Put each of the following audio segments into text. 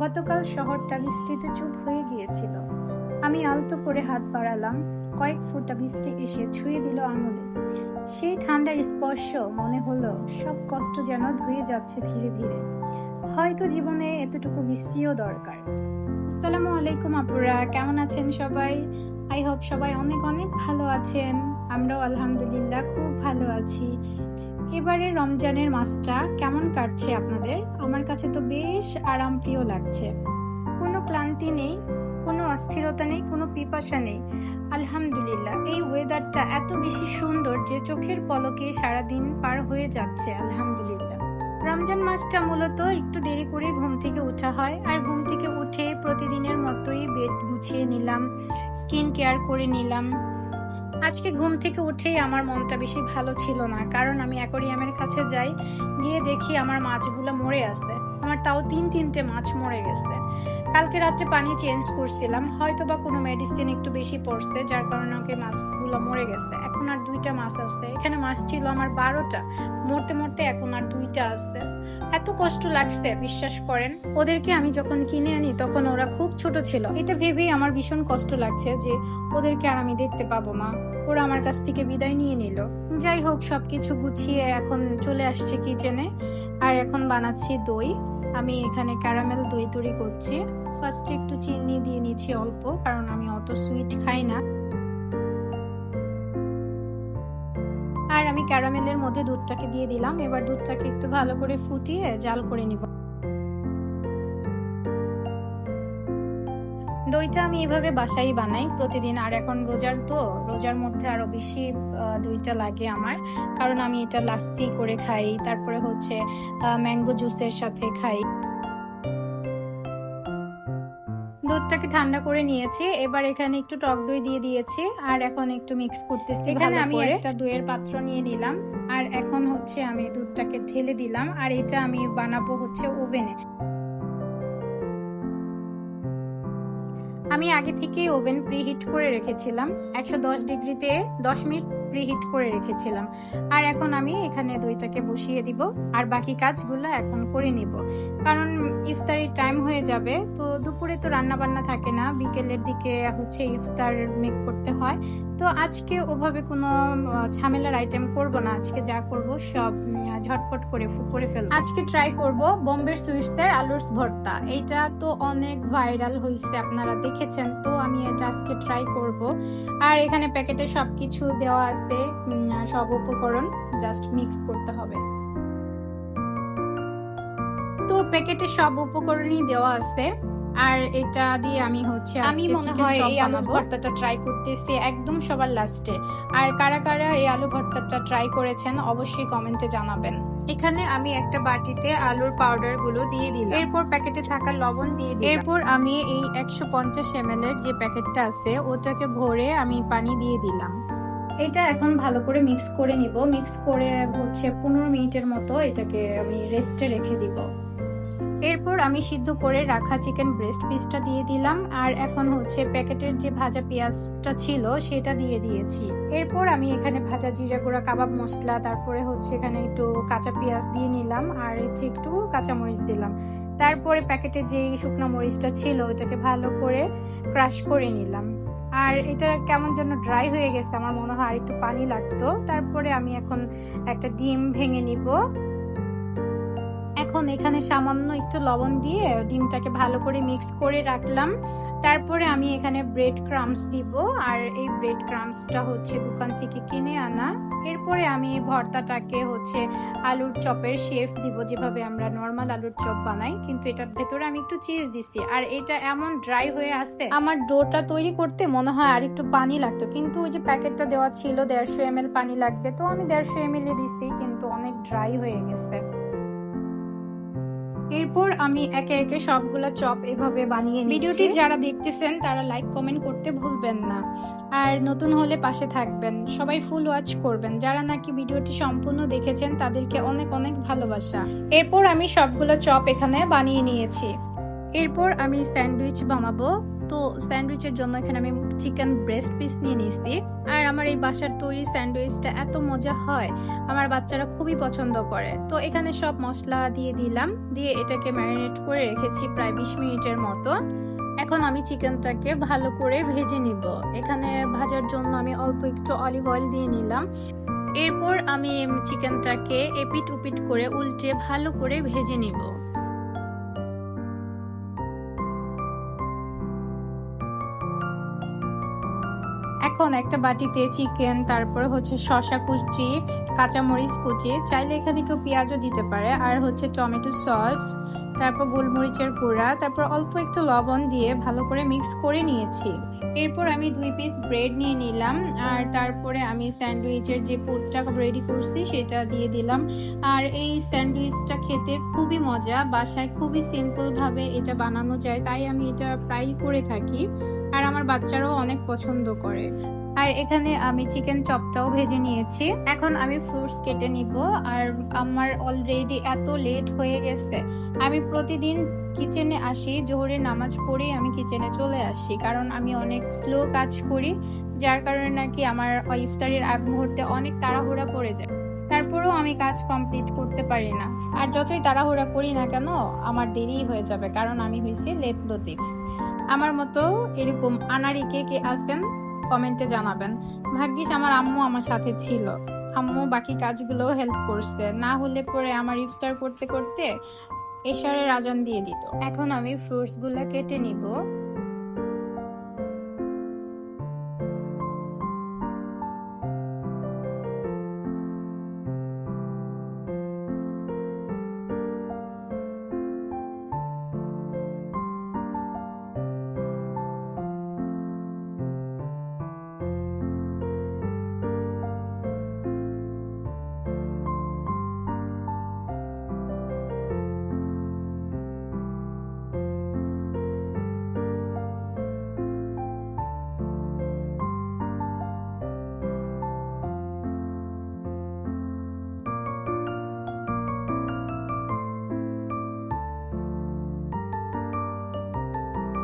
গতকাল শহরটা বৃষ্টিতে চুপ হয়ে গিয়েছিল। আমি আলতো করে হাত বাড়ালাম, কয়েক ফোঁটা বৃষ্টি এসে ছুঁয়ে দিল আঙুলে। সেই ঠান্ডা স্পর্শ মনে হলো সব কষ্ট যেন ধুয়ে যাচ্ছে ধীরে ধীরে। হয়তো জীবনে এতটুকু বৃষ্টিও দরকার। আসসালামু আলাইকুম আপুরা, কেমন আছেন সবাই? আই হোপ সবাই অনেক অনেক ভালো আছেন। আমরাও আলহামদুলিল্লাহ খুব ভালো আছি। এবারে রমজানের মাসটা কেমন কাটছে আপনাদের? আমার কাছে তো বেশ আরামপ্রিয় লাগছে। কোনো ক্লান্তি নেই, কোনো অস্থিরতা নেই, কোনো পিপাসা নেই। আলহামদুলিল্লাহ, এই ওয়েদারটা এত বেশি সুন্দর যে চোখের পলকে সারাদিন পার হয়ে যাচ্ছে। আলহামদুলিল্লাহ। রমজান মাসটা মূলত একটু দেরি করে ঘুম থেকে ওঠা হয়, আর ঘুম থেকে উঠে প্রতিদিনের মতোই বেড গুছিয়ে নিলাম, স্কিন কেয়ার করে নিলাম। আজকে ঘুম থেকে উঠেই আমার মনটা বেশি ভালো ছিল না, কারণ আমি অ্যাকোরিয়ামের কাছে যাই, গিয়ে দেখি আমার মাছগুলো মরে আছে। আমার তাও তিনটে মাছ মরে গেছে। কালকে রাত্রে পানি চেঞ্জ করছিলাম, হয়তো বা কোনো মেডিসিন একটু বেশি পড়ছে, যার কারণে ওকে মাছগুলো মরে গেছে। এখন আর 2টা মাছ আছে। এখানে মাছ ছিল আমার 12টা, মরতে মরতে এখন আর 2টা আছে। এত কষ্ট লাগছে, বিশ্বাস করেন। ওদেরকে আমি যখন কিনে আনি তখন ওরা খুব ছোট ছিল। এটা ভেবেই আমার ভীষণ কষ্ট লাগছে যে ওদেরকে আর আমি দেখতে পাবো না। ওরা আমার কাছ থেকে বিদায় নিয়ে নিল। যাই হোক, সবকিছু গুছিয়ে এখন চলে আসছে কিচেনে, আর এখন বানাচ্ছি দই। আমি এখানে ক্যারামেল দই তৈরি করছি। ফার্স্টে একটু চিনি দিয়ে নিচ্ছি অল্প, কারণ আমি অত সুইট খাই না। আর আমি ক্যারামেলের মধ্যে দুধটাকে দিয়ে দিলাম। এবার দুধটাকে একটু ভালো করে ফুটিয়ে জাল করে নিব। দইটা আমি এভাবে বাসায় বানাই প্রতিদিন। আর এখন রোজার মধ্যে আরো বেশি দইটা লাগে আমার, কারণ আমি এটা লাস্সি করে খাই, তারপরে হচ্ছে ম্যাঙ্গো জুসের সাথে খাই। দুধটাকে ঠান্ডা করে নিয়েছি, এবার এখানে একটু টক দই দিয়ে দিয়েছি, আর এখন একটু মিক্স করতেছি। এখানে আমি একটা দইয়ের পাত্র নিয়ে নিলাম, আর এখন হচ্ছে আমি দুধটাকে ঢেলে দিলাম, আর এটা আমি বানাবো হচ্ছে ওভেনে। আমি আগে থেকে ওভেন প্রিহিট করে রেখেছিলাম, 110 ডিগ্রিতে 10 মিনিট প্রিহিট করে রেখেছিলাম। আর এখন আমি এখানে দইটাকে বসিয়ে দিব, আর বাকি কাজগুলো এখন করে নিব, কারণ ইফতারির টাইম হয়ে যাবে। তো দুপুরে তো রান্না বান্না থাকে না, বিকেলের দিকে হচ্ছে ইফতার মেক করতে হয়। তো আজকে ওভাবে কোনো ঝামেলার আইটেম করব না। আজকে যা করব সব ঝটপট করে ফেলবো। আজকে ট্রাই করব বোম্বে সুইটসের আলুর ভর্তা। এইটা তো অনেক ভাইরাল হয়েছে, আপনারা দেখেছেন। তো আমি এটা আজকে ট্রাই করব। আর এখানে প্যাকেটে সবকিছু দেওয়া আছে, সব উপকরণ জাস্ট মিক্স করতে হবে। তো প্যাকেটে সব উপকরণই দেওয়া আছে, আর এটা দিয়ে আমি মনে হয় এই আলু ভর্তাটা ট্রাই করতেছি একদম সবার লাস্টে। আর কারা কারা এই আলু ভর্তাটা ট্রাই করেছেন অবশ্যই কমেন্টে জানাবেন। এখানে আমি একটা বাটিতে আলুর পাউডার গুলো দিয়ে দিলাম, এরপর প্যাকেটে থাকা লবণ দিয়ে দিলাম। এরপর আমি এই 150 ml এর যে প্যাকেটটা আছে ওটাকে ভরে আমি পানি দিয়ে দিলাম। এটা এখন ভালো করে মিক্স করে নিব। মিক্স করে হচ্ছে 15 মিনিটের মতো এটাকে আমি রেস্টে রেখে দিব। এরপর আমি সিদ্ধ করে রাখা চিকেন ব্রেস্ট পিসটা দিয়ে দিলাম, আর এখন হচ্ছে প্যাকেটের যে ভাজা পেঁয়াজটা ছিল সেটা দিয়ে দিয়েছি। এরপর আমি এখানে ভাজা জিরা গুঁড়া, কাবাব মশলা, তারপরে হচ্ছে এখানে একটু কাঁচা পেঁয়াজ দিয়ে নিলাম, আর হচ্ছে একটু কাঁচামরিচ দিলাম। তারপরে প্যাকেটে যে শুকনো মরিচটা ছিল ওটাকে ভালো করে ক্রাশ করে নিলাম। আর এটা কেমন যেন ড্রাই হয়ে গেছে, আমার মনে হয় আর একটু পানি লাগতো। তারপরে আমি এখন একটা ডিম ভেঙে নিব। এখন এখানে সামান্য একটু লবণ দিয়ে ডিমটাকে ভালো করে মিক্স করে রাখলাম। তারপরে আমি এখানে ব্রেড ক্রাম্বস দিব, আর এই ব্রেড ক্রাম্বসটা হচ্ছে দোকান থেকে কিনে আনা। এরপরে আমি ভর্তাটাকে হচ্ছে আলুর চপের শেপ দিব, যেভাবে আমরা নর্মাল আলুর চপ বানাই, কিন্তু এটার ভেতরে আমি একটু চিজ দিছি। আর এটা এমন ড্রাই হয়ে আসছে, আমার ডোটা তৈরি করতে মনে হয় আর একটু পানি লাগতো, কিন্তু ওই যে প্যাকেটটা দেওয়া ছিল 150 ml পানি লাগবে, তো আমি 150 ml দিছি, কিন্তু অনেক ড্রাই হয়ে গেছে। এরপর আমি একে একে সবগুলা চপ এভাবে বানিয়ে নিচ্ছি। ভিডিওটি যারা দেখতেছেন তারা লাইক কমেন্ট করতে ভুলবেন না, আর নতুন হলে পাশে থাকবেন। সবাই ফুল ওয়াচ করবেন। যারা নাকি ভিডিওটি সম্পূর্ণ দেখেছেন তাদেরকে অনেক অনেক ভালোবাসা। এরপর আমি সবগুলো চপ এখানে বানিয়ে নিয়েছি। এরপর আমি স্যান্ডউইচ বানাবো। তো স্যান্ডউইচের জন্য এখানে আমি চিকেন ব্রেস্ট পিস নিয়ে নিয়েছি। আর আমার এই বাসার তৈরি স্যান্ডউইচটা এত মজা হয়, আমার বাচ্চারা খুবই পছন্দ করে। তো এখানে সব মশলা দিয়ে দিলাম, দিয়ে এটাকে ম্যারিনেট করে রেখেছি প্রায় 20 মিনিটের মতো। এখন আমি চিকেনটাকে ভালো করে ভেজে নিব। এখানে ভাজার জন্য আমি অল্প একটু অলিভ অয়েল দিয়ে নিলাম। এরপর আমি চিকেনটাকে এপিট উপিট করে উল্টে ভালো করে ভেজে নিব। এখন একটা বাটিতে চিকেন, তারপর হচ্ছে শসা কুচি, কাঁচামরিচ কুচি, চাইলে এখানে কেউ পেঁয়াজও দিতে পারে, আর হচ্ছে টমেটো সস, তারপর গোলমরিচের গুঁড়া, তারপর অল্প একটু লবণ দিয়ে ভালো করে মিক্স করে নিয়েছি। এরপর আমি 2 পিস ব্রেড নিয়ে নিলাম, আর তারপরে আমি স্যান্ডউইচের যে পুরটা রেডি করছি সেটা দিয়ে দিলাম। আর এই স্যান্ডউইচটা খেতে খুবই মজা, বাসায় খুবই সিম্পল ভাবে এটা বানানো যায়, তাই আমি এটা প্রায় করে থাকি। আর আমার বাচ্চারাও অনেক পছন্দ করে। আর এখানে আমি চিকেন চপটাও ভেজে নিয়েছি। এখন আমি ফ্রুটস কেটে নিব। আর আমার অলরেডি এত লেট হয়ে গেছে, আমি প্রতিদিন কিচেনে আসি, জোহরের নামাজ পড়েই আমি কিচেনে চলে আসি, কারণ আমি অনেক স্লো কাজ করি, যার কারণে নাকি আমার ইফতারের আগ মুহূর্তে অনেক তাড়াহুড়া পড়ে যায়। তারপরেও আমি কাজ কমপ্লিট করতে পারি না। আর যতই তাড়াহুড়া করি না কেন, আমার দেরি হয়ে যাবে, কারণ আমি হয়েছি লেট লতিফ। আমার মতো এরকম আনাড়ি কে কে আছেন কমেন্টে জানাবেন। ভাগ্যিস আমার আম্মু আমার সাথে ছিল, আম্মু বাকি কাজগুলো হেল্প করছে, না হলে পরে আমার ইফতার করতে করতে এশারের আজান দিয়ে দিত। এখন আমি ফ্রুটস গুলা কেটে নিব।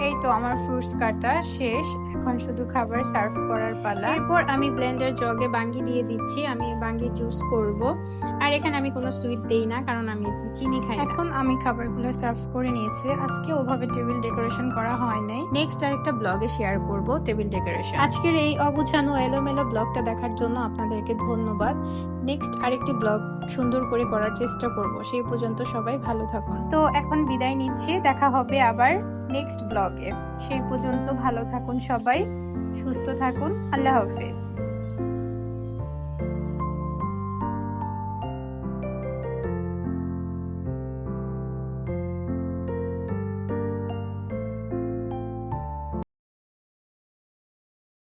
এই তো আমার ফ্রুটস কাটা শেষ, এখন শুধু খাবার সার্ভ করার পালা। এরপর আমি ব্লেন্ডার জগে বাঙ্গি দিয়ে দিচ্ছি, আমি বাঙ্গি জুস করব। আর এখানে আমি কোনো সুইট দেই না, কারণ আমি চিনি খাই। এখন আমি খাবারগুলো সার্ভ করে নিয়েছি। আজকে ওভাবে টেবিল ডেকোরেশন করা হয় নাই, নেক্সট আরেকটা ব্লগে শেয়ার করব টেবিল ডেকোরেশন। আজকের এই অগুছানো এলোমেলো ব্লগটা দেখার জন্য আপনাদেরকে ধন্যবাদ। নেক্সট আরেকটি ব্লগ সুন্দর করে করার চেষ্টা করব। সেই পর্যন্ত সবাই ভালো থাকুন। তো এখন বিদায় নিচ্ছি, দেখা হবে আবার নেক্সট ব্লগে। সেই পর্যন্ত ভালো থাকুন সবাই, সুস্থ থাকুন। আল্লাহ হাফেজ।